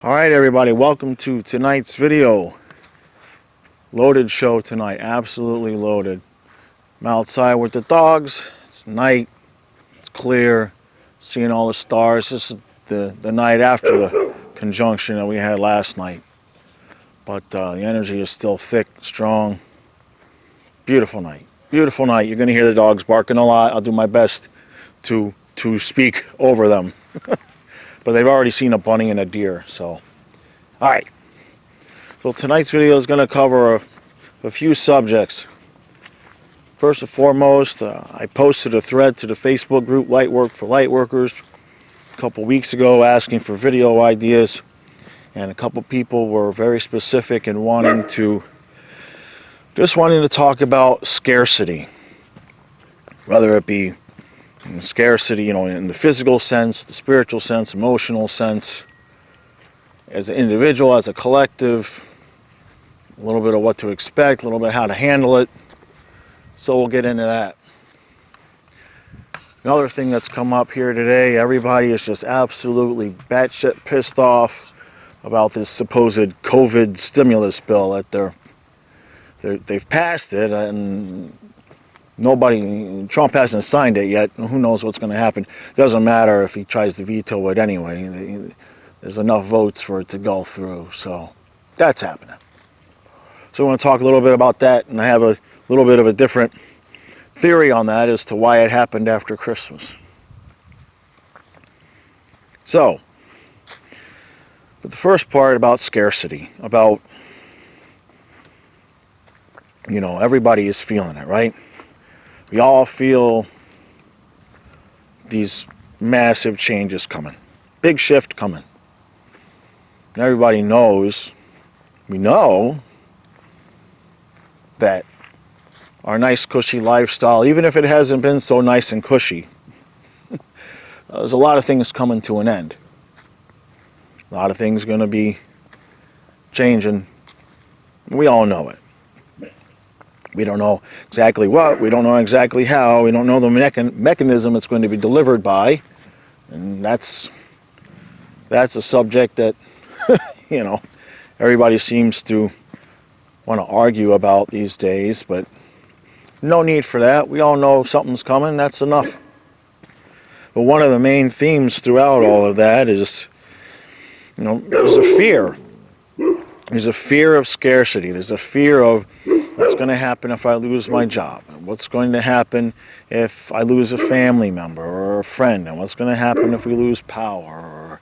Alright everybody, welcome to tonight's video. Loaded show tonight, absolutely loaded. I'm outside with the dogs, it's night, it's clear, seeing all the stars. This is the night after the conjunction that we had last night. But the energy is still thick, strong. Beautiful night, beautiful night. You're going to hear the dogs barking a lot. I'll do my best to speak over them. But they've already seen a bunny and a deer, so. Alright, so tonight's video is going to cover a few subjects. First and foremost, I posted a thread to the Facebook group Lightwork for Lightworkers a couple weeks ago asking for video ideas, and a couple people were very specific in wanting to talk about scarcity, whether it be scarcity, in the physical sense, the spiritual sense, emotional sense, as an individual, as a collective, a little bit of what to expect, a little bit how to handle it. So we'll get into that. Another thing that's come up here today, everybody is just absolutely batshit pissed off about this supposed COVID stimulus bill that they've passed it, and Trump hasn't signed it yet. Who knows what's going to happen? Doesn't matter if he tries to veto it anyway. There's enough votes for it to go through, so that's happening. So I want to talk a little bit about that, and I have a little bit of a different theory on that as to why it happened after Christmas. So, but the first part about scarcity, about, everybody is feeling it, right? We all feel these massive changes coming, big shift coming. And everybody knows, we know that our nice cushy lifestyle, even if it hasn't been so nice and cushy, there's a lot of things coming to an end. A lot of things going to be changing. We all know it. We don't know exactly what, we don't know exactly how, we don't know the mechanism it's going to be delivered by, and that's a subject that everybody seems to want to argue about these days, but no need for that. We all know something's coming, that's enough. But one of the main themes throughout all of that is, there's a fear. There's a fear of scarcity. There's a fear of what's going to happen if I lose my job, and what's going to happen if I lose a family member or a friend, and what's going to happen if we lose power, or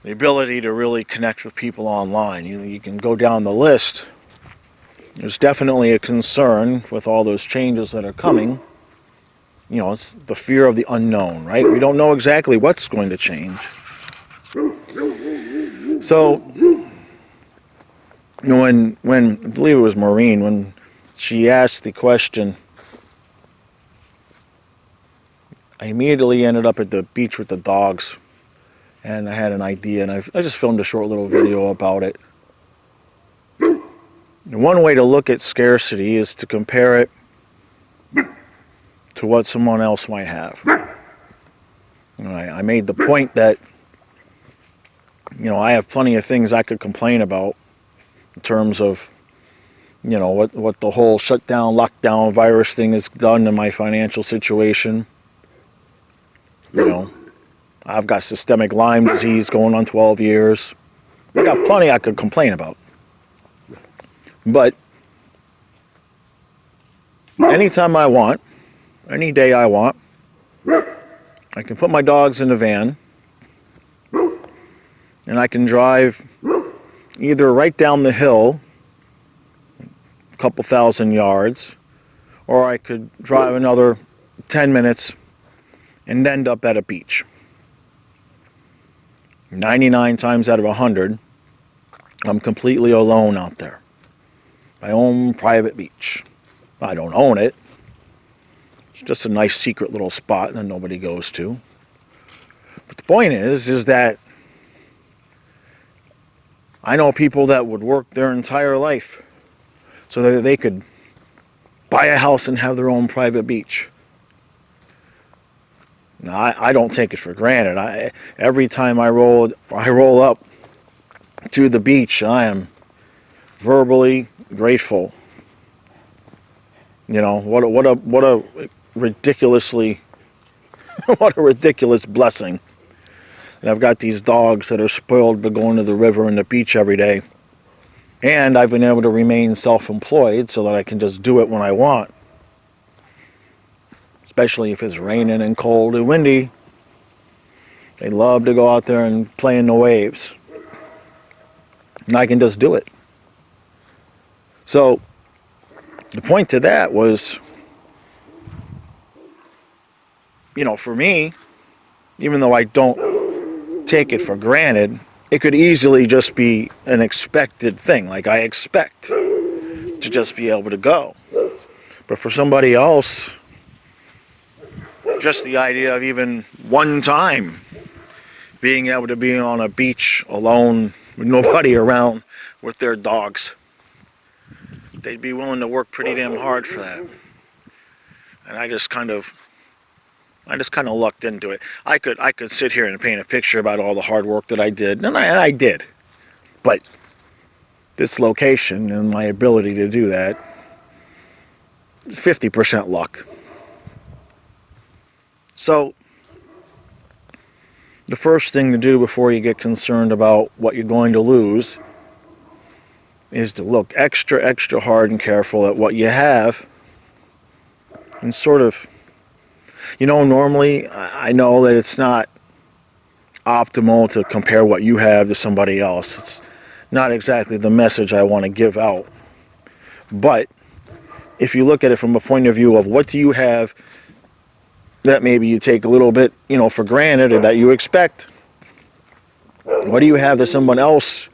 the ability to really connect with people online. You can go down the list. There's definitely a concern with all those changes that are coming. It's the fear of the unknown, right? We don't know exactly what's going to change. So, when I believe it was Maureen, when she asked the question, I immediately ended up at the beach with the dogs, and I had an idea, and I just filmed a short little video about it. And one way to look at scarcity is to compare it to what someone else might have. I made the point that, I have plenty of things I could complain about in terms of, what the whole shutdown, lockdown, virus thing has done to my financial situation. I've got systemic Lyme disease going on 12 years. I got plenty I could complain about. But anytime I want, any day I want, I can put my dogs in the van and I can drive either right down the hill, a couple thousand yards, or I could drive another 10 minutes and end up at a beach. 99 times out of 100, I'm completely alone out there. My own private beach. I don't own it. It's just a nice secret little spot that nobody goes to. But the point is that I know people that would work their entire life so that they could buy a house and have their own private beach. Now, I don't take it for granted. Every time I roll up to the beach. I am verbally grateful. You know, what a ridiculously what a ridiculous blessing. And I've got these dogs that are spoiled by going to the river and the beach every day. And I've been able to remain self-employed so that I can just do it when I want. Especially if it's raining and cold and windy. They love to go out there and play in the waves. And I can just do it. So, the point to that was, you know, for me, even though I don't take it for granted, it could easily just be an expected thing. Like, I expect to just be able to go. But for somebody else, just the idea of even one time being able to be on a beach alone with nobody around with their dogs, they'd be willing to work pretty damn hard for that. And I just kind of lucked into it. I could sit here and paint a picture about all the hard work that I did, and I did. But this location and my ability to do that, 50% luck. So, the first thing to do before you get concerned about what you're going to lose is to look extra hard and careful at what you have and sort of, you know, normally I know that it's not optimal to compare what you have to somebody else. It's not exactly the message I want to give out. But if you look at it from a point of view of what do you have that maybe you take a little bit, you know, for granted or that you expect, what do you have that someone else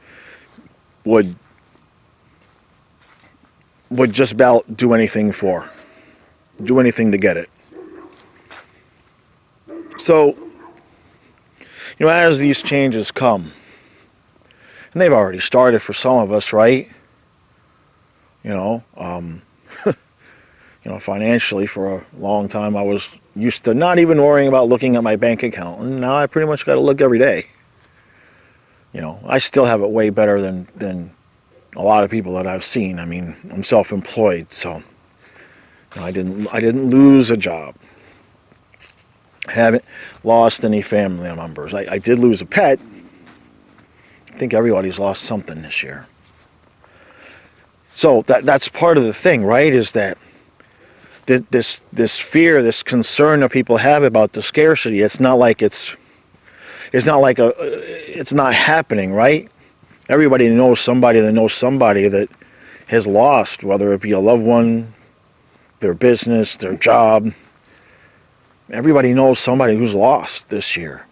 would just about do anything for, do anything to get it. So, you know, as these changes come, and they've already started for some of us, right? You know, financially for a long time I was used to not even worrying about looking at my bank account, and now I pretty much got to look every day. You know, I still have it way better than a lot of people that I've seen. I mean, I'm self-employed, so you know, I didn't lose a job. I haven't lost any family members. I did lose a pet. I think everybody's lost something this year. So that's part of the thing, right? Is that this fear, this concern that people have about the scarcity, it's not happening, right? Everybody knows somebody that has lost, whether it be a loved one, their business, their job. Everybody knows somebody who's lost this year.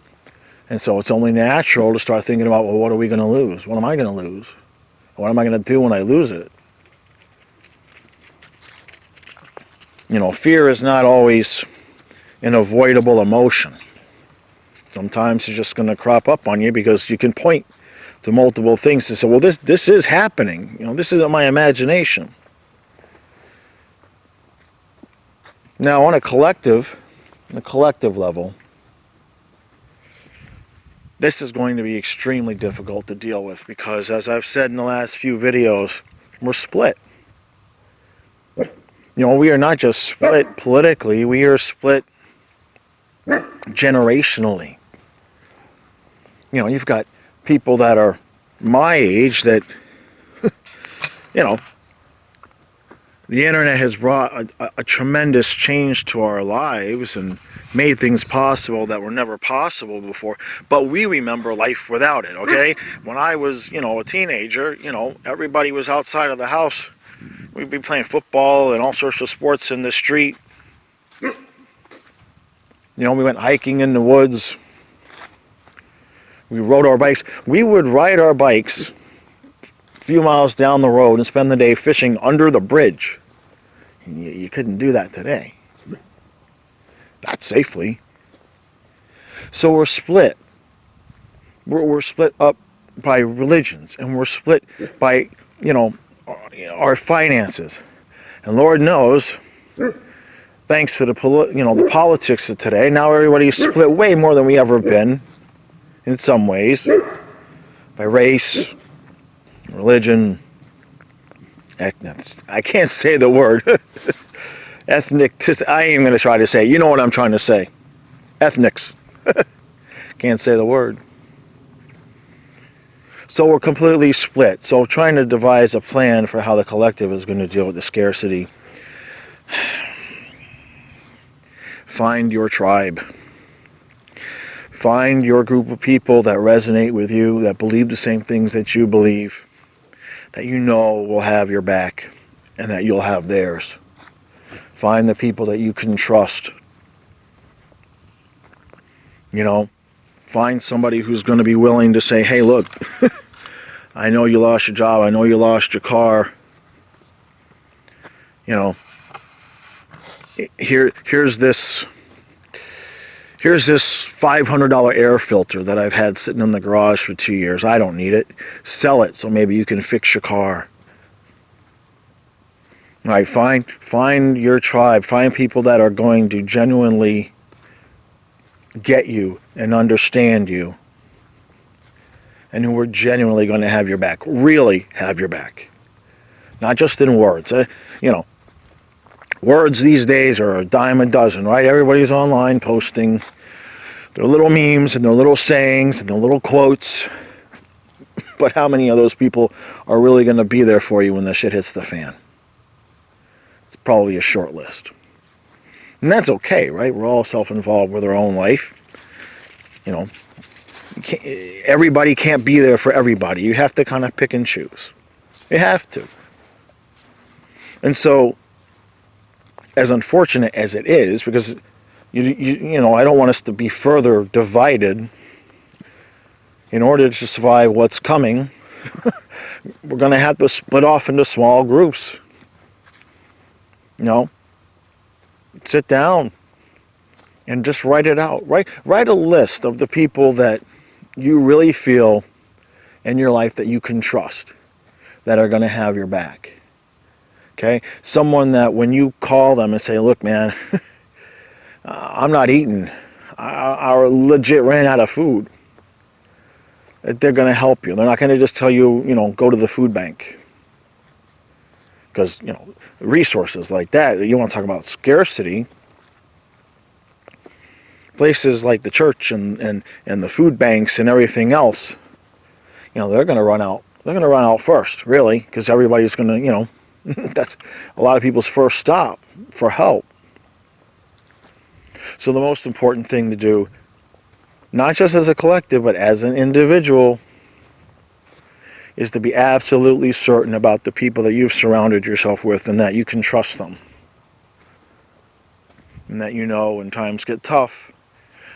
And so it's only natural to start thinking about, well, what are we going to lose? What am I going to lose? What am I going to do when I lose it? You know, fear is not always an avoidable emotion. Sometimes it's just going to crop up on you because you can point to multiple things and say, well, this is happening. You know, this isn't my imagination. Now, on a collective level, this is going to be extremely difficult to deal with because, as I've said in the last few videos, we're split. You know, we are not just split politically, we are split generationally. You know, you've got people that are my age that, you know, the internet has brought a tremendous change to our lives and made things possible that were never possible before. But we remember life without it, okay? When I was, you know, a teenager, you know, everybody was outside of the house. We'd be playing football and all sorts of sports in the street. You know, we went hiking in the woods. We rode our bikes. We would ride our bikes a few miles down the road and spend the day fishing under the bridge. And you couldn't do that today. Not safely. So we're split. We're split up by religions, and we're split by, you know, our finances. And Lord knows, thanks to the politics of today, now everybody's split way more than we ever been, in some ways, by race, religion, I can't say the word. Ethnic, I ain't even going to try to say it. You know what I'm trying to say. Ethnics. Can't say the word. So we're completely split. So trying to devise a plan for how the collective is going to deal with the scarcity. Find your tribe. Find your group of people that resonate with you, that believe the same things that you believe, that you know will have your back, and that you'll have theirs. Find the people that you can trust. You know, find somebody who's going to be willing to say, hey, look, I know you lost your job. I know you lost your car. You know, here's this $500 air filter that I've had sitting in the garage for 2 years. I don't need it. Sell it so maybe you can fix your car. All right, find your tribe. Find people that are going to genuinely get you and understand you, and who are genuinely going to have your back. Really have your back, not just in words. You know, words these days are a dime a dozen, right? Everybody's online posting their little memes and their little sayings and their little quotes. But how many of those people are really going to be there for you when the shit hits the fan? It's probably a short list. And that's okay, right? We're all self-involved with our own life. You know, everybody can't be there for everybody. You have to kind of pick and choose. You have to. And so, as unfortunate as it is, because you know, I don't want us to be further divided. In order to survive what's coming, we're going to have to split off into small groups. You know, sit down and just write it out. Write a list of the people that you really feel in your life that you can trust, that are going to have your back. Okay? Someone that when you call them and say, look, man, I'm not eating. I legit ran out of food. They're going to help you. They're not going to just tell you, you know, go to the food bank. Because, you know, resources like that, you want to talk about scarcity. Places like the church and the food banks and everything else, you know, they're going to run out. They're going to run out first, really, because everybody's going to, you know, that's a lot of people's first stop for help. So the most important thing to do, not just as a collective, but as an individual, is to be absolutely certain about the people that you've surrounded yourself with, and that you can trust them. And that you know when times get tough,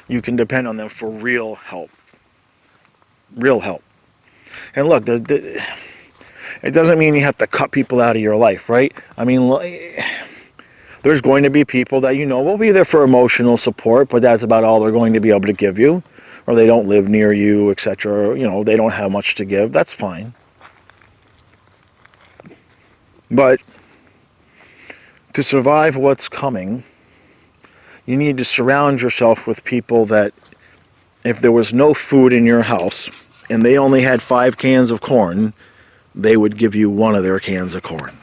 you can depend on them for real help. Real help. And look, it doesn't mean you have to cut people out of your life, right? I mean, there's going to be people that you know will be there for emotional support, but that's about all they're going to be able to give you. Or they don't live near you, etc. You know, they don't have much to give. That's fine. But to survive what's coming, you need to surround yourself with people that, if there was no food in your house and they only had 5 cans of corn, they would give you 1 of their cans of corn.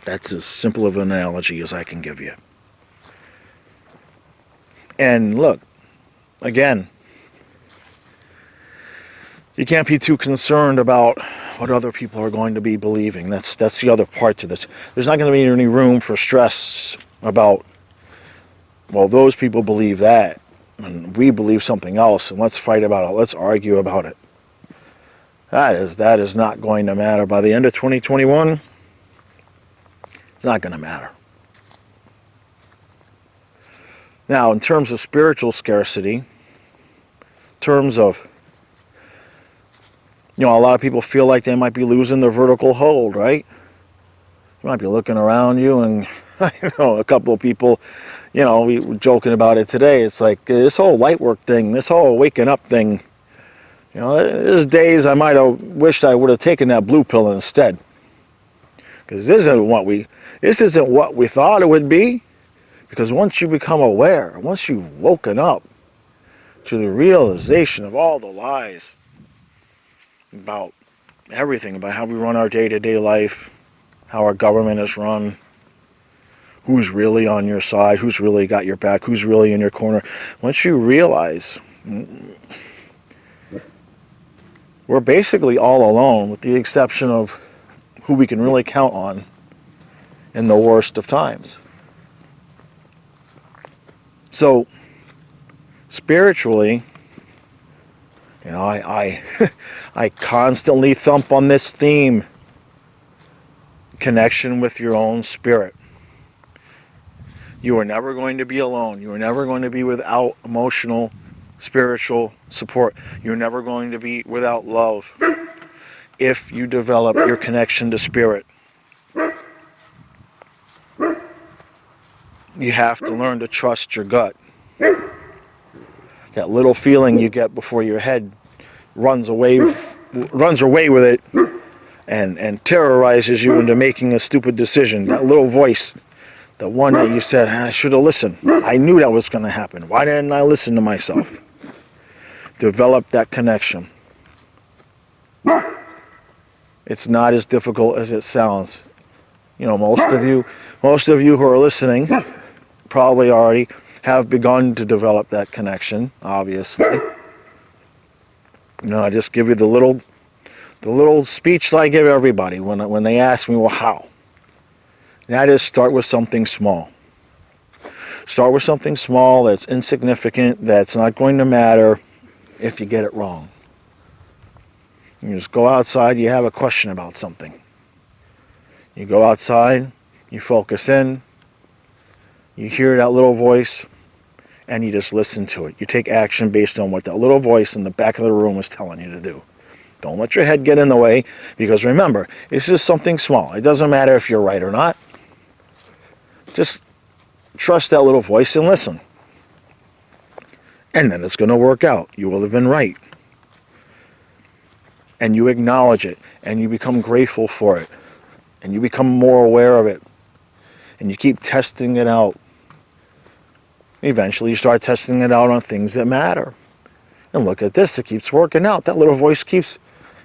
That's as simple of an analogy as I can give you. And look, again, you can't be too concerned about what other people are going to be believing. That's the other part to this. There's not going to be any room for stress about, well, those people believe that, and we believe something else, and let's fight about it. Let's argue about it. That is not going to matter. By the end of 2021, it's not going to matter. Now, in terms of spiritual scarcity, in terms of, you know, a lot of people feel like they might be losing their vertical hold, right? You might be looking around you, and I know a couple of people, you know, we were joking about it today. It's like this whole Lightwork thing, this whole waking up thing. You know, there's days I might have wished I would have taken that blue pill instead. Because this isn't what we thought it would be. Because once you become aware, once you've woken up to the realization of all the lies about everything about how we run our day-to-day life, how our government is run, who's really on your side, who's really got your back, who's really in your corner. Once you realize we're basically all alone, with the exception of who we can really count on in the worst of times. So, spiritually, you know, I constantly thump on this theme: connection with your own spirit. You are never going to be alone. You are never going to be without emotional, spiritual support. You're never going to be without love if you develop your connection to spirit. You have to learn to trust your gut. That little feeling you get before your head runs away with it and terrorizes you into making a stupid decision. That little voice, the one that you said, I should have listened. I knew that was going to happen. Why didn't I listen to myself? Develop that connection. It's not as difficult as it sounds. You know, most of you who are listening probably already have begun to develop that connection, obviously. You know, I just give you the little speech that I give everybody when they ask me, well, how? And that is, start with something small. Start with something small that's insignificant, that's not going to matter if you get it wrong. You just go outside, you have a question about something. You go outside, you focus in, you hear that little voice, and you just listen to it. You take action based on what that little voice in the back of the room is telling you to do. Don't let your head get in the way, because remember, this is something small. It doesn't matter if you're right or not. Just trust that little voice and listen. And then it's going to work out. You will have been right. And you acknowledge it, and you become grateful for it, and you become more aware of it, and you keep testing it out. Eventually you start testing it out on things that matter. And look at this, it keeps working out. That little voice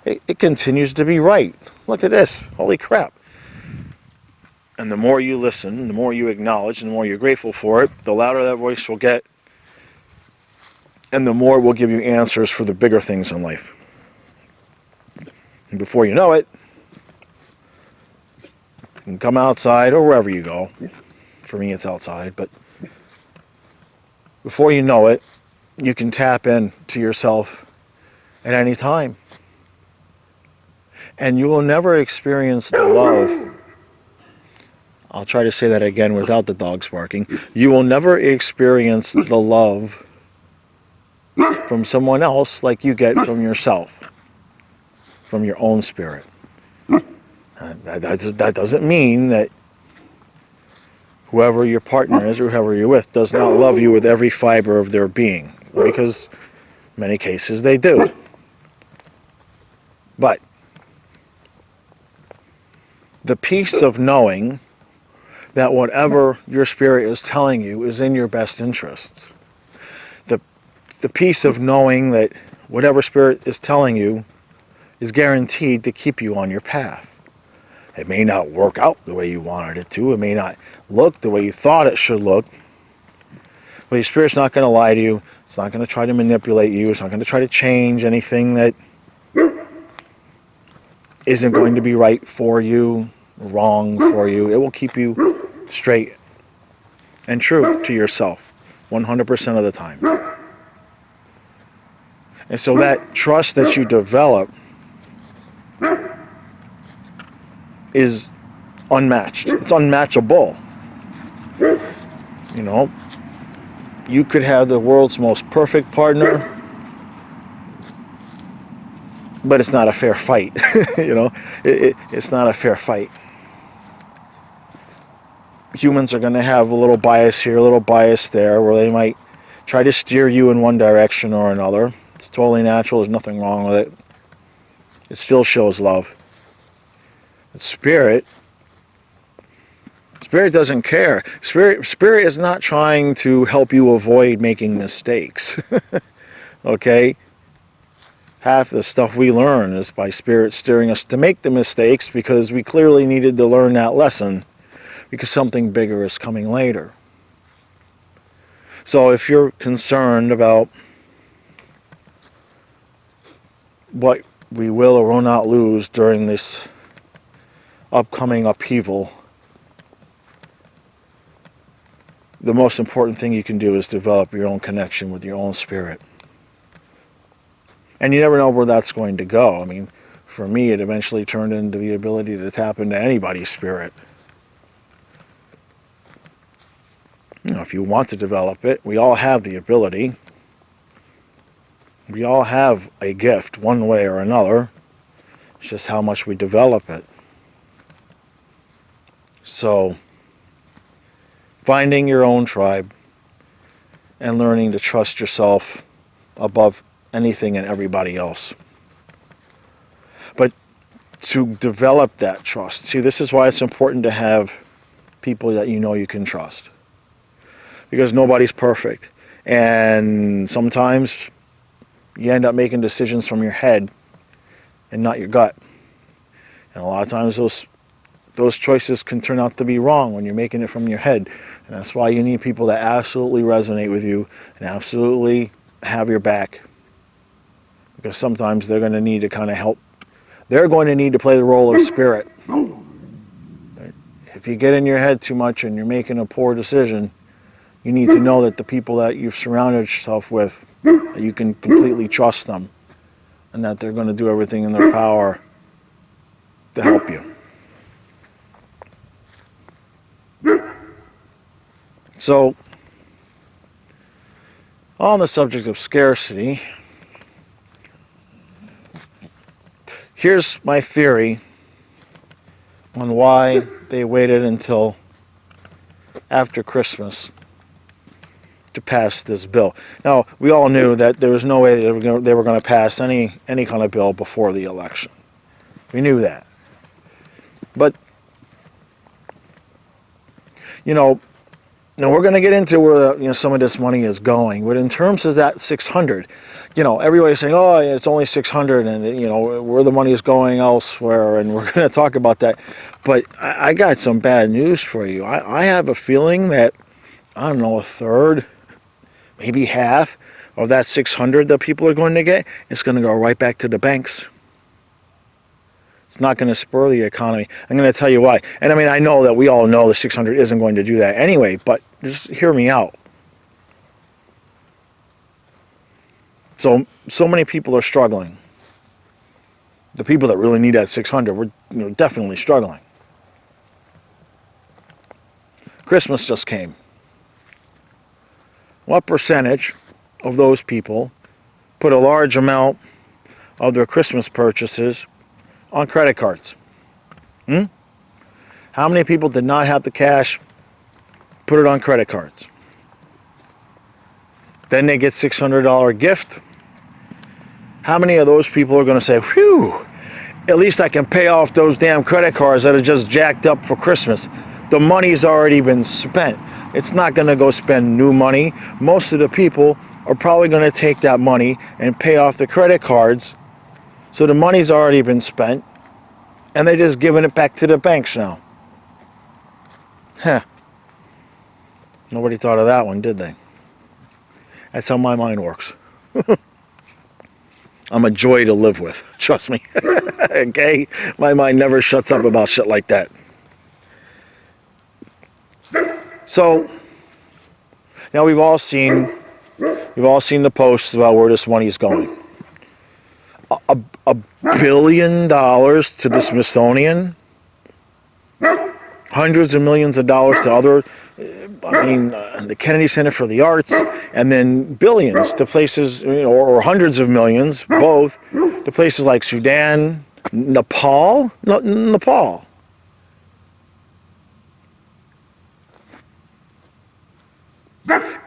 it continues to be right. Look at this, holy crap. And the more you listen, the more you acknowledge, and the more you're grateful for it, the louder that voice will get, and the more it will give you answers for the bigger things in life. And before you know it, you can come outside or wherever you go. For me, it's outside, but before you know it, you can tap into yourself at any time. And you will never experience the love. I'll try to say that again without the dogs barking. You will never experience the love from someone else like you get from yourself, from your own spirit. That doesn't mean that whoever your partner is or whoever you're with does not love you with every fiber of their being, because in many cases they do. But the peace of knowing that whatever your spirit is telling you is in your best interests. The peace of knowing that whatever spirit is telling you is guaranteed to keep you on your path. It may not work out the way you wanted it to. It may not look the way you thought it should look. But your spirit's not going to lie to you. It's not going to try to manipulate you. It's not going to try to change anything that isn't going to be right for you, wrong for you. It will keep you straight and true to yourself 100% of the time. And so that trust that you develop is unmatched. It's unmatchable. You know, you could have the world's most perfect partner, but it's not a fair fight. You know, it's not a fair fight. Humans are going to have a little bias here, a little bias there, where they might try to steer you in one direction or another. It's totally natural. There's nothing wrong with it. It still shows love. But Spirit doesn't care. Spirit is not trying to help you avoid making mistakes. Okay? half the stuff we learn is by Spirit steering us to make the mistakes because we clearly needed to learn that lesson because something bigger is coming later. So if you're concerned about what we will or will not lose during this upcoming upheaval, the most important thing you can do is develop your own connection with your own spirit. And you never know where that's going to go. I mean, for me, it eventually turned into the ability to tap into anybody's spirit. You know, if you want to develop it, we all have the ability. We all have a gift, one way or another. It's just how much we develop it. So, finding your own tribe and learning to trust yourself above anything and everybody else. But to develop that trust, see, this is why it's important to have people that you know you can trust. Because nobody's perfect. And sometimes you end up making decisions from your head and not your gut. And a lot of times those choices can turn out to be wrong when you're making it from your head. And that's why you need people that absolutely resonate with you and absolutely have your back. Because sometimes they're going to need to kind of help. They're going to need to play the role of spirit. If you get in your head too much and you're making a poor decision, you need to know that the people that you've surrounded yourself with, that you can completely trust them, and that they're going to do everything in their power to help you. So, on the subject of scarcity, here's my theory on why they waited until after Christmas to pass this bill. Now, we all knew that there was no way they were going to pass any kind of bill before the election. We knew that. But, you know, now we're going to get into where some of this money is going. But in terms of that 600, everybody's saying, oh, it's only 600 and, where the money is going elsewhere. And we're going to talk about that. But I got some bad news for you. I have a feeling that, I don't know, a third, maybe half of that 600 that people are going to get is going to go right back to the banks. It's not going to spur the economy. I'm going to tell you why. And I mean, I know that we all know the 600 isn't going to do that anyway, but just hear me out. So many people are struggling. The people that really need that 600, we're definitely struggling. Christmas just came. What percentage of those people put a large amount of their Christmas purchases on credit cards? How many people did not have the cash, put it on credit cards? Then they get $600 gift. How many of those people are going to say, whew, at least I can pay off those damn credit cards that are just jacked up for Christmas? The money's already been spent. It's not going to go spend new money. Most of the people are probably going to take that money and pay off the credit cards. So the money's already been spent. And they're just giving it back to the banks now. Nobody thought of that one, did they? That's how my mind works. I'm a joy to live with. Trust me. Okay? My mind never shuts up about shit like that. So, now we've all seen the posts about where this money is going. $1 billion to the Smithsonian, hundreds of millions of dollars to other, the Kennedy Center for the Arts, and then billions to places, or hundreds of millions, both, to places like Sudan, Nepal.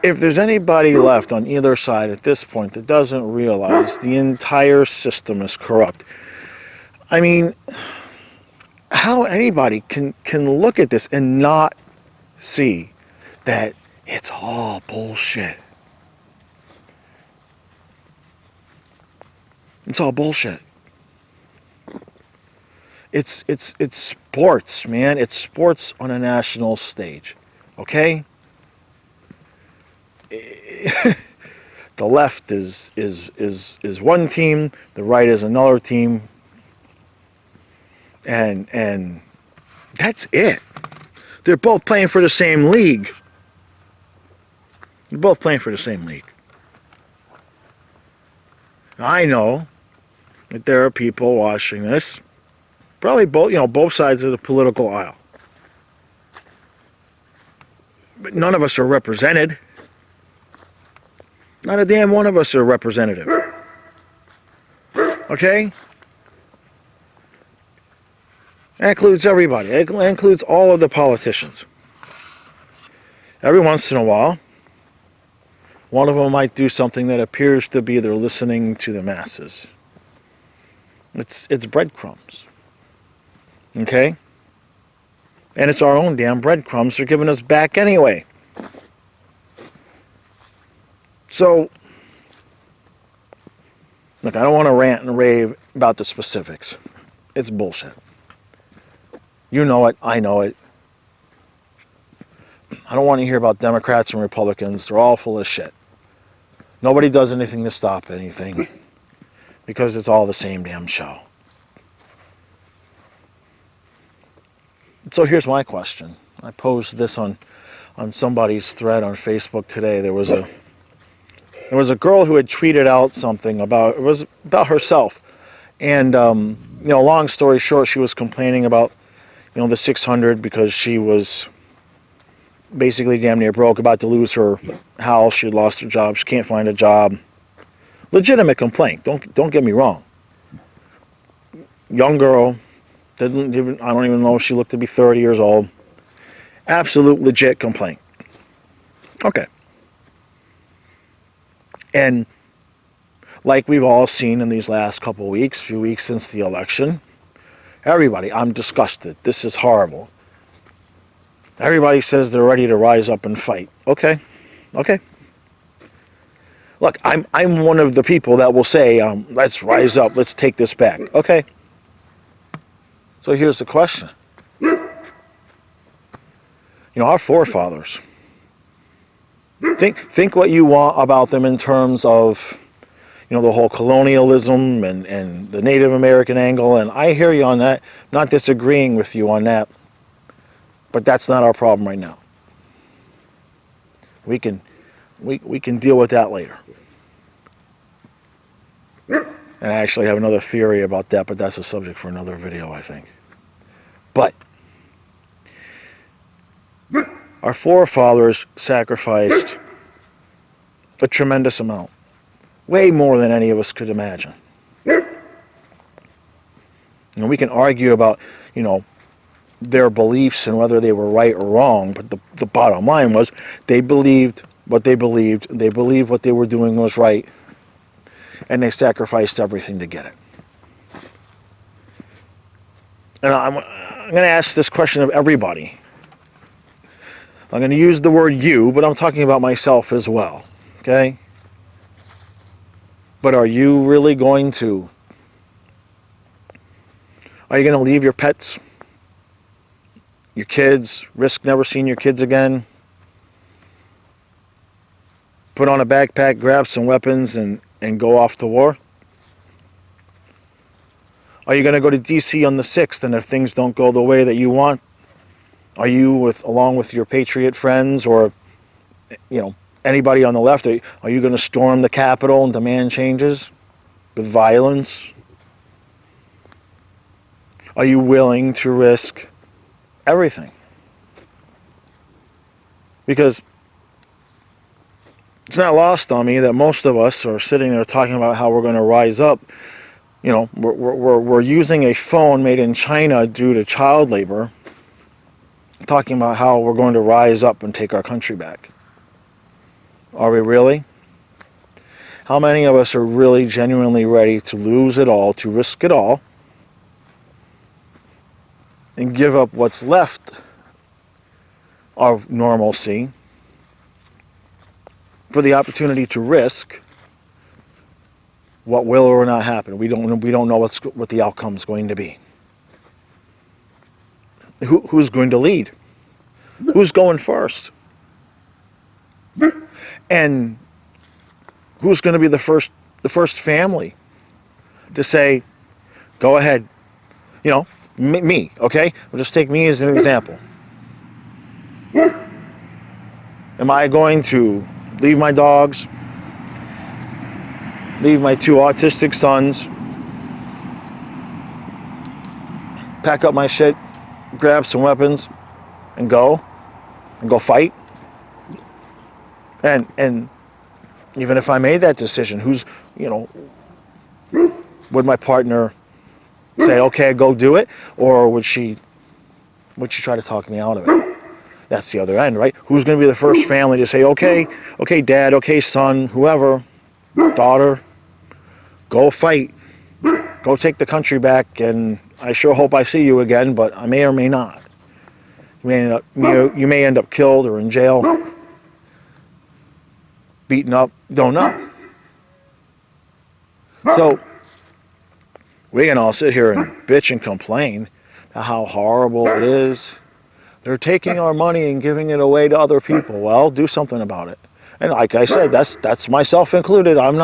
If there's anybody left on either side at this point that doesn't realize the entire system is corrupt, I mean, how anybody can look at this and not see that it's all bullshit. It's all bullshit. It's sports, man. It's sports on a national stage. Okay? The left is one team, the right is another team, and that's it. They're both playing for the same league. They're both playing for the same league. I know that there are people watching this, probably both sides of the political aisle. But none of us are represented. Not a damn one of us are representative. Okay? That includes everybody. It includes all of the politicians. Every once in a while, one of them might do something that appears to be they're listening to the masses. It's breadcrumbs. Okay? And it's our own damn breadcrumbs they're giving us back anyway. So, look, I don't want to rant and rave about the specifics. It's bullshit. You know it. I know it. I don't want to hear about Democrats and Republicans. They're all full of shit. Nobody does anything to stop anything because it's all the same damn show. So here's my question. I posed this on somebody's thread on Facebook today. There was a girl who had tweeted out something about herself, and long story short, she was complaining about the 600 because she was basically damn near broke, about to lose her house. She had lost her job. She can't find a job. Legitimate complaint. Don't get me wrong. Young girl. I don't even know if she looked to be 30 years old. Absolute legit complaint. Okay. And like we've all seen in these last few weeks since the election, everybody, I'm disgusted. This is horrible. Everybody says they're ready to rise up and fight. Okay. Look, I'm one of the people that will say, let's rise up, let's take this back. Okay. So here's the question. Our forefathers. Think what you want about them in terms of, the whole colonialism and the Native American angle, and I hear you on that. Not disagreeing with you on that. But that's not our problem right now. We can deal with that later. And I actually have another theory about that, but that's a subject for another video, I think. But our forefathers sacrificed a tremendous amount. Way more than any of us could imagine. And we can argue about, their beliefs and whether they were right or wrong, but the bottom line was they believed what they believed what they were doing was right, and they sacrificed everything to get it. And I'm going to ask this question of everybody. I'm going to use the word you, but I'm talking about myself as well, okay? But are you really going to leave your pets, your kids, risk never seeing your kids again, put on a backpack, grab some weapons, and go off to war? Are you going to go to D.C. on the 6th, and if things don't go the way that you want, are you, along with your patriot friends or, anybody on the left, are you going to storm the Capitol and demand changes with violence? Are you willing to risk everything? Because it's not lost on me that most of us are sitting there talking about how we're going to rise up. We're using a phone made in China due to child labor, talking about how we're going to rise up and take our country back. Are we really? How many of us are really genuinely ready to lose it all, to risk it all, and give up what's left of normalcy for the opportunity to risk what will or not happen. We don't know what the outcome is going to be. Who's going to lead? Who's going first? And who's going to be the first family to say, go ahead, you know, me, okay? We'll just take me as an example. Am I going to leave my dogs, leave my 2 autistic sons, pack up my shit, grab some weapons, and go fight? And even if I made that decision, who's, you know, would my partner say, okay, go do it? Or would she try to talk me out of it? That's the other end, right? Who's going to be the first family to say, okay, dad, okay, son, whoever, daughter, go fight, go take the country back, and I sure hope I see you again, but I may or may not. You may end up killed or in jail, beaten up, don't know. So we can all sit here and bitch and complain about how horrible it is. They're taking our money and giving it away to other people. Well, do something about it. And like I said, that's myself included. I am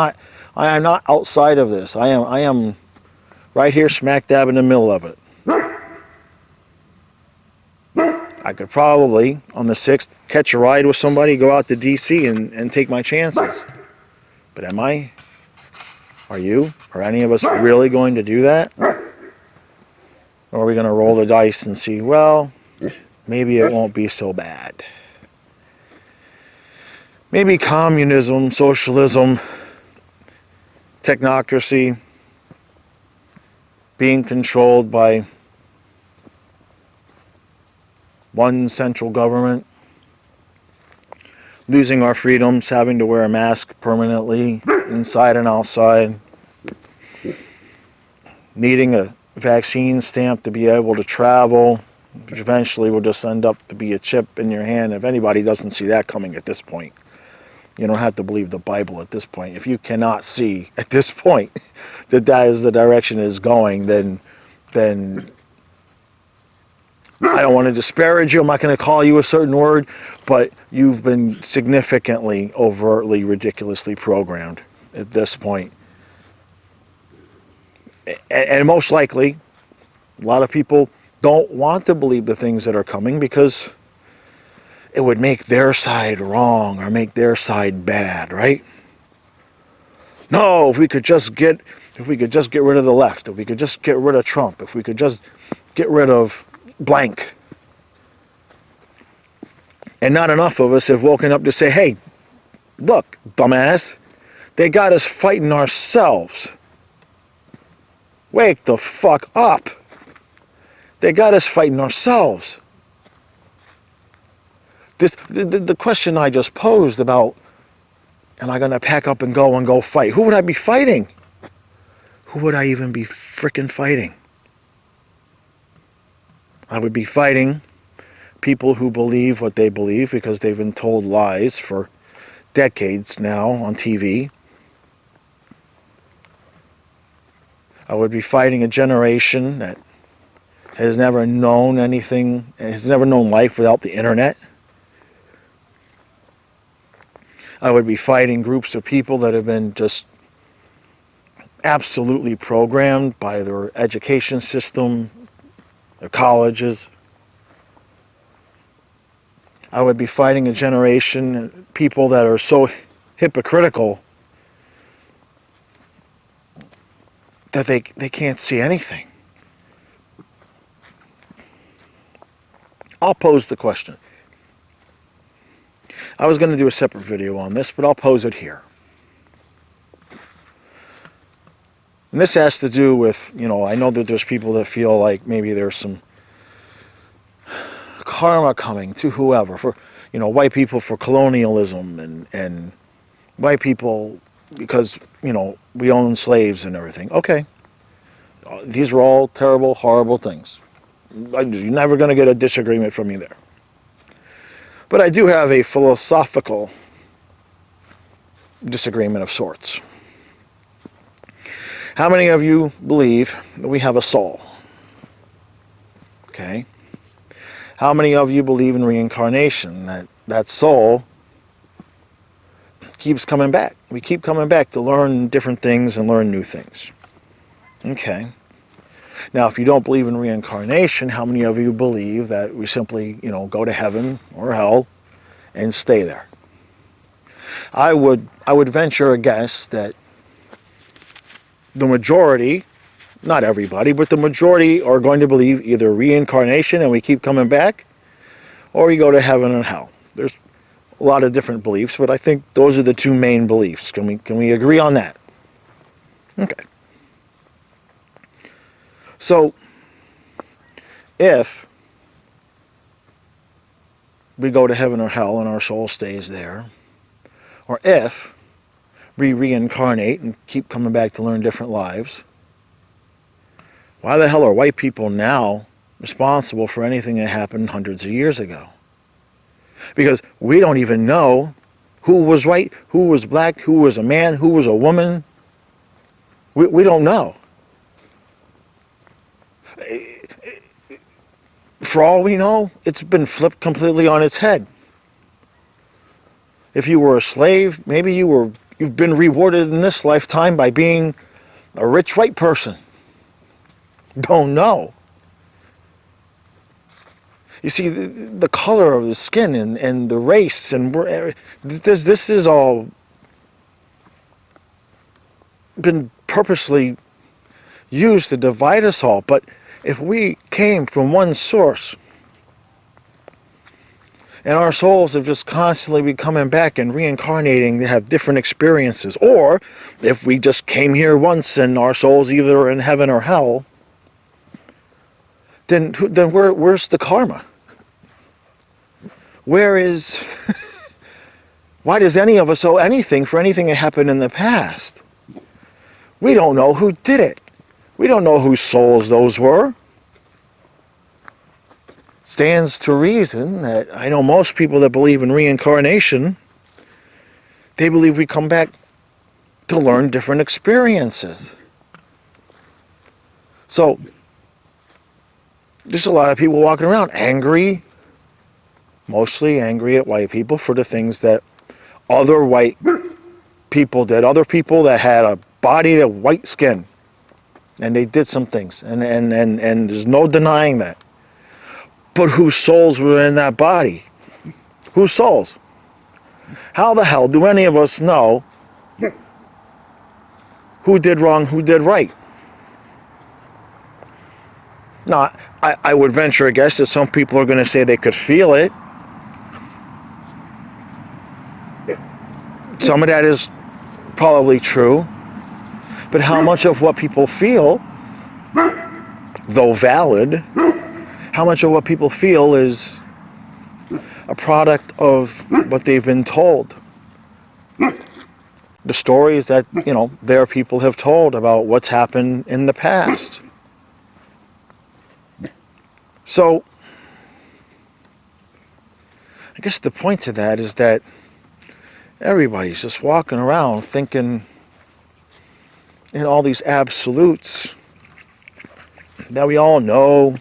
not outside of this. I am right here smack dab in the middle of it. I could probably, on the 6th, catch a ride with somebody, go out to D.C. and take my chances. But am I? Are you? Are any of us really going to do that? Or are we going to roll the dice and see, well, maybe it won't be so bad. Maybe communism, socialism, technocracy, being controlled by one central government, losing our freedoms, having to wear a mask permanently, inside and outside, needing a vaccine stamp to be able to travel, which eventually will just end up to be a chip in your hand. If anybody doesn't see that coming at this point, you don't have to believe the Bible at this point. If you cannot see at this point that is the direction it is going, then I don't want to disparage you. I'm not going to call you a certain word, but you've been significantly, overtly, ridiculously programmed at this point. And most likely, a lot of people don't want to believe the things that are coming because it would make their side wrong or make their side bad, right? No, if we could just get rid of the left, if we could just get rid of Trump, if we could just get rid of blank. And not enough of us have woken up to say, hey, look, dumbass, they got us fighting ourselves. Wake the fuck up. They got us fighting ourselves. The question I just posed about, am I going to pack up and go fight? Who would I be fighting? Who would I even be frickin' fighting? I would be fighting people who believe what they believe because they've been told lies for decades now on TV. I would be fighting a generation that has never known anything, has never known life without the internet. I would be fighting groups of people that have been just absolutely programmed by their education system, their colleges. I would be fighting a generation, people that are so hypocritical that they can't see anything. I'll pose the question. I was going to do a separate video on this, but I'll pose it here. And this has to do with, I know that there's people that feel like maybe there's some karma coming to whoever, for, white people for colonialism and white people because, we own slaves and everything. Okay. These are all terrible, horrible things. You're never going to get a disagreement from me there. But I do have a philosophical disagreement of sorts. How many of you believe that we have a soul? Okay. How many of you believe in reincarnation? That soul keeps coming back. We keep coming back to learn different things and learn new things. Okay. Now, if you don't believe in reincarnation, how many of you believe that we simply, go to heaven or hell and stay there? I would venture a guess that the majority, not everybody, but the majority are going to believe either reincarnation and we keep coming back, or we go to heaven and hell. There's a lot of different beliefs, but I think those are the two main beliefs. Can we agree on that? Okay. So, if we go to heaven or hell and our soul stays there, or if we reincarnate and keep coming back to learn different lives, why the hell are white people now responsible for anything that happened hundreds of years ago? Because we don't even know who was white, who was black, who was a man, who was a woman. We don't know. For all we know, it's been flipped completely on its head. If you were a slave, maybe you've been rewarded in this lifetime by being a rich white person. Don't know. You see, the color of the skin and the race and this is all been purposely used to divide us all. But if we came from one source and our souls have just constantly been coming back and reincarnating to have different experiences, or if we just came here once and our souls either are in heaven or hell, then where's the karma? Where is... Why does any of us owe anything for anything that happened in the past? We don't know who did it. We don't know whose souls those were. Stands to reason that I know most people that believe in reincarnation, they believe we come back to learn different experiences. So, there's a lot of people walking around angry, mostly angry at white people for the things that other white people did. Other people that had a body of white skin. And they did some things. And there's no denying that. But whose souls were in that body? Whose souls? How the hell do any of us know who did wrong, who did right? Now, I would venture a guess that some people are going to say they could feel it. Some of that is probably true. But how much of what people feel, though valid, how much of what people feel is a product of what they've been told? The stories that, their people have told about what's happened in the past. So, I guess the point to that is that everybody's just walking around thinking in all these absolutes that we all know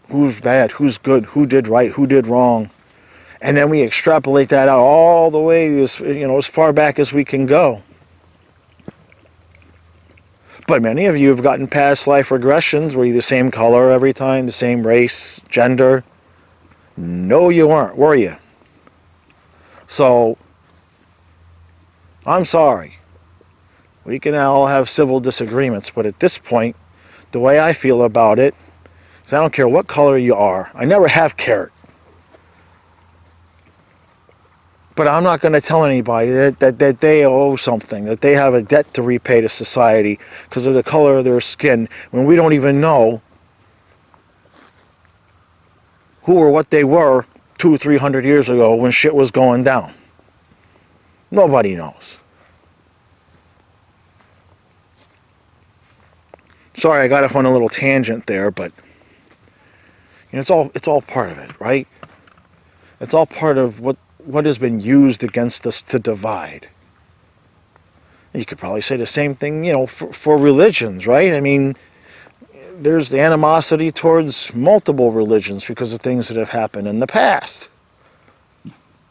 who's bad, who's good, who did right, who did wrong. And then we extrapolate that out all the way as far back as we can go. But many of you have gotten past life regressions. Were you the same color every time, the same race, gender? No, you weren't, were you? So, I'm sorry. We can all have civil disagreements, but at this point, the way I feel about it is I don't care what color you are. I never have cared. But I'm not going to tell anybody that they owe something, that they have a debt to repay to society because of the color of their skin, when we don't even know who or what they were 200 or 300 years ago when shit was going down. Nobody knows. Sorry, I got off on a little tangent there, but it's all part of it, right? It's all part of what has been used against us to divide. You could probably say the same thing, you know, for religions, right? I mean, there's the animosity towards multiple religions because of things that have happened in the past.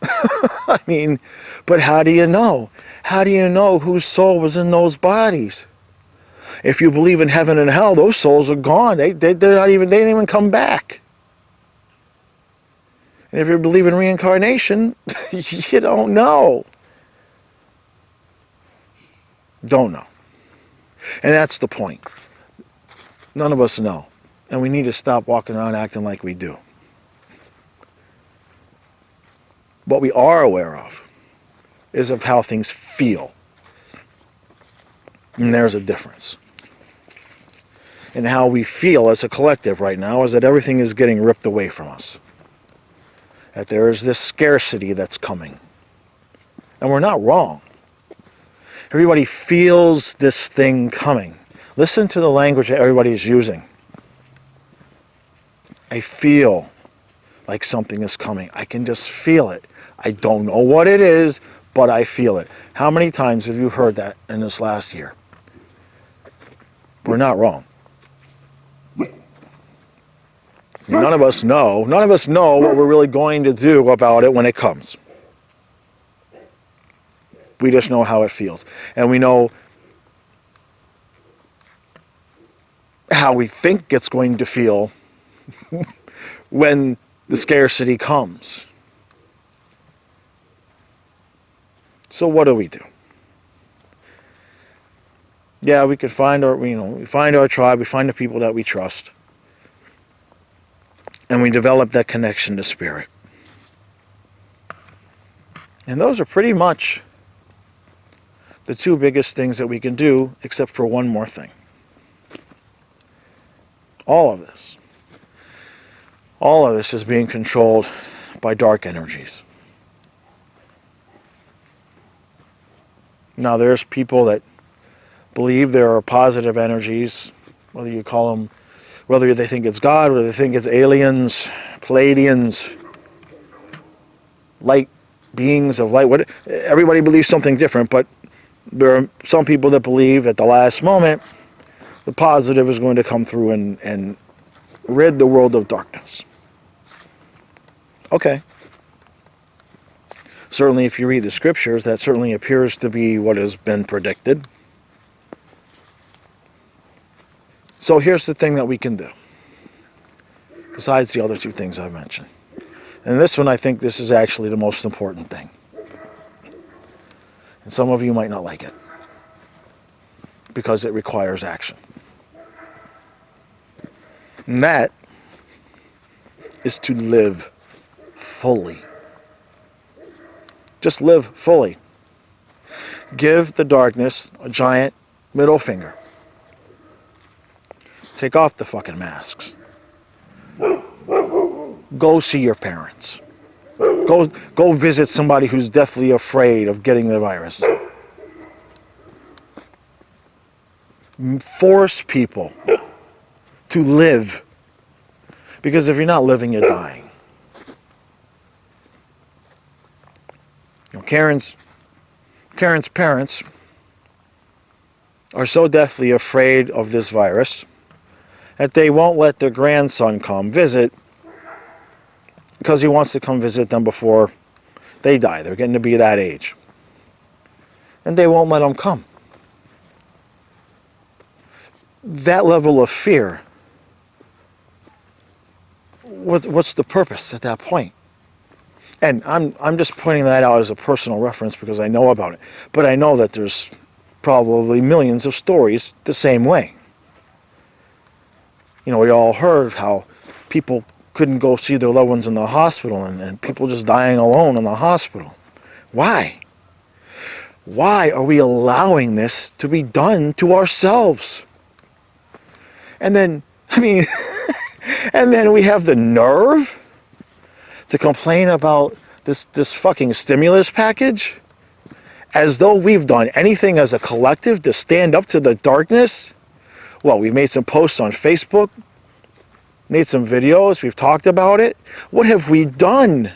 I mean, but how do you know? How do you know whose soul was in those bodies? If you believe in heaven and hell, those souls are gone. They're not even, they didn't even come back. And if you believe in reincarnation, you don't know. Don't know. And that's the point. None of us know. And we need to stop walking around acting like we do. What we are aware of is of how things feel. And there's a difference. And how we feel as a collective right now is that everything is getting ripped away from us. That there is this scarcity that's coming. And we're not wrong. Everybody feels this thing coming. Listen to the language that everybody's using. I feel like something is coming. I can just feel it. I don't know what it is, but I feel it. How many times have you heard that in this last year? We're not wrong. None of us know. None of us know what we're really going to do about it when it comes. We just know how it feels. And we know how we think it's going to feel when the scarcity comes. So what do? Yeah, we could find our, we find our tribe, we find the people that we trust. And we develop that connection to spirit. And those are pretty much the two biggest things that we can do, except for one more thing. All of this is being controlled by dark energies. Now there's people that believe there are positive energies, whether you call them, whether they think it's God, whether they think it's aliens, Pleiadians, light beings of light. Everybody believes something different, but there are some people that believe at the last moment the positive is going to come through and rid the world of darkness. Okay. Certainly if you read the scriptures, that certainly appears to be what has been predicted. So here's the thing that we can do, besides the other two things I've mentioned. And this one, I think this is actually the most important thing. And some of you might not like it, because it requires action. And that is to live fully. Just live fully. Give the darkness a giant middle finger. Take off the fucking masks. Go see your parents. Go visit somebody who's deathly afraid of getting the virus. Force people to live. Because if you're not living, you're dying. You know, Karen's parents are so deathly afraid of this virus that they won't let their grandson come visit because he wants to come visit them before they die. They're getting to be that age. And they won't let him come. That level of fear, what's the purpose at that point? And I'm just pointing that out as a personal reference because I know about it. But I know that there's probably millions of stories the same way. You know, we all heard how people couldn't go see their loved ones in the hospital and people just dying alone in the hospital. Why? Why are we allowing this to be done to ourselves? And then, and then we have the nerve to complain about this fucking stimulus package as though we've done anything as a collective to stand up to the darkness. Well, we made some posts on Facebook, made some videos, we've talked about it. What have we done?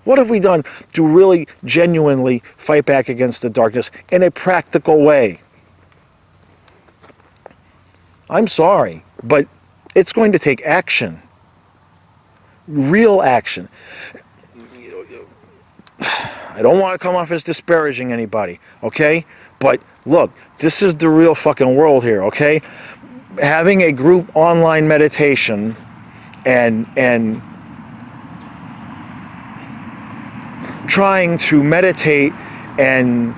What have we done to really genuinely fight back against the darkness in a practical way? I'm sorry, but it's going to take action. Real action. I don't want to come off as disparaging anybody, okay? But look, this is the real fucking world here, okay? Having a group online meditation and trying to meditate and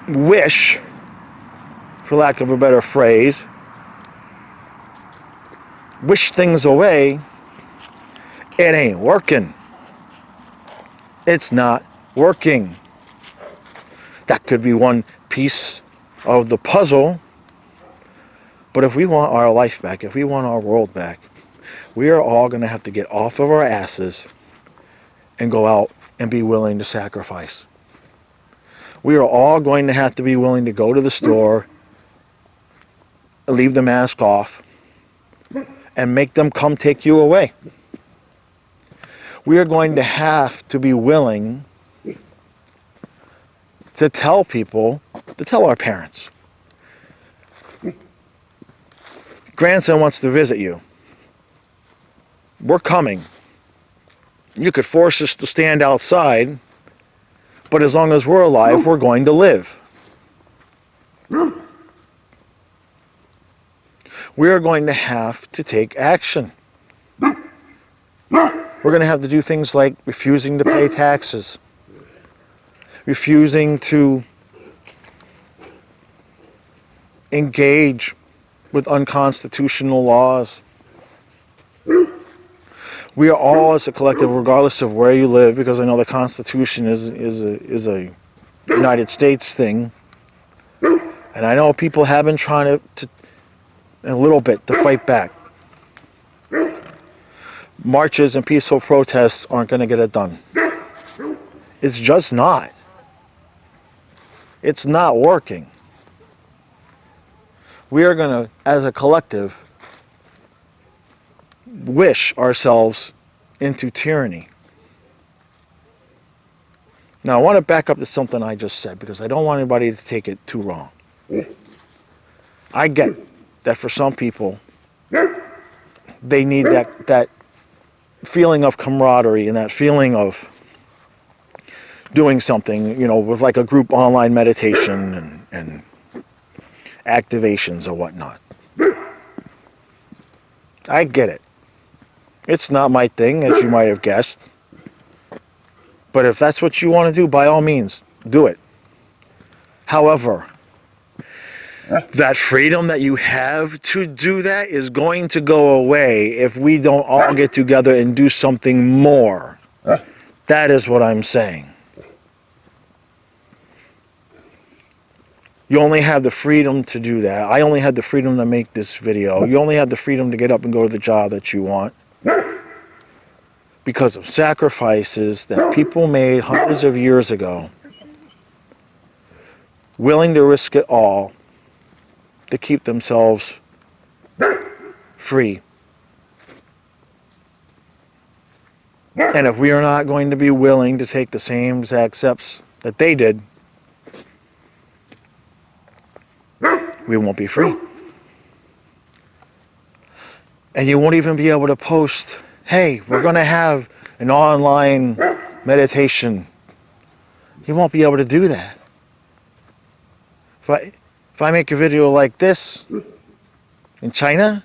wish, for lack of a better phrase, wish things away, it ain't working. It's not working. That could be one piece of the puzzle, but if we want our life back, if we want our world back, we are all going to have to get off of our asses and go out and be willing to sacrifice. We are all going to have to be willing to go to the store, leave the mask off, and make them come take you away. We are going to have to be willing to tell people, to tell our parents, grandson wants to visit you. We're coming. You could force us to stand outside, but as long as we're alive, we're going to live. We are going to have to take action. We're going to have to do things like refusing to pay taxes, refusing to engage with unconstitutional laws. We are all, as a collective, regardless of where you live, because I know the Constitution is a United States thing, and I know people have been trying to a little bit to fight back. Marches and peaceful protests aren't going to get it done. It's just not. It's not working. We are going to, as a collective, wish ourselves into tyranny. Now, I want to back up to something I just said, because I don't want anybody to take it too wrong. I get that for some people, they need that feeling of camaraderie and that feeling of doing something, you know, with like a group online meditation and activations or whatnot. I get it. It's not my thing, as you might have guessed. But if that's what you want to do, by all means, do it. However, that freedom that you have to do that is going to go away if we don't all get together and do something more. That is what I'm saying. You only have the freedom to do that. I only had the freedom to make this video. You only have the freedom to get up and go to the job that you want, because of sacrifices that people made hundreds of years ago, willing to risk it all to keep themselves free. And if we are not going to be willing to take the same exact steps that they did, we won't be free. And you won't even be able to post, hey, we're going to have an online meditation. You won't be able to do that. If I make a video like this in China,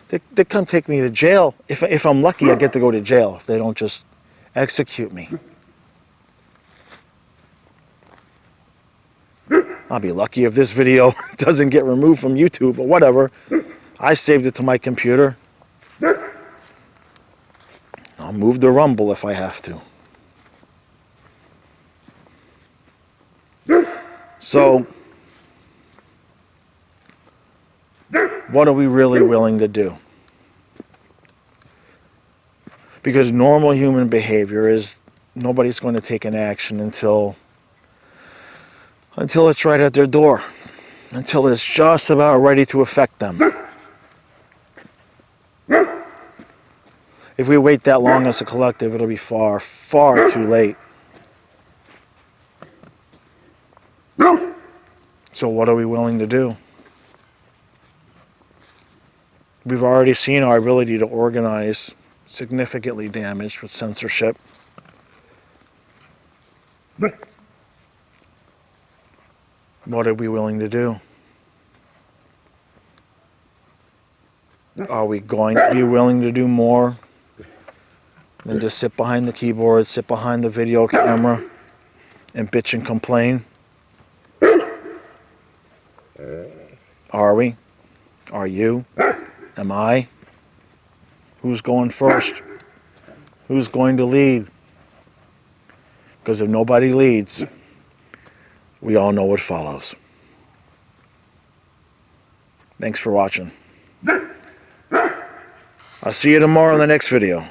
they come take me to jail. If I'm lucky, I get to go to jail if they don't just execute me. I'll be lucky if this video doesn't get removed from YouTube, but whatever. I saved it to my computer. I'll move the Rumble if I have to. So, what are we really willing to do? Because normal human behavior is nobody's going to take an action until it's right at their door, until it's just about ready to affect them. if we wait that long as a collective, it'll be far, far too late. So what are we willing to do? We've already seen our ability to organize significantly damaged with censorship. What are we willing to do? Are we going to be willing to do more than just sit behind the keyboard, sit behind the video camera, and bitch and complain? Are we? Are you? Am I? Who's going first? Who's going to lead? Because if nobody leads, we all know what follows. Thanks for watching. I'll see you tomorrow in the next video.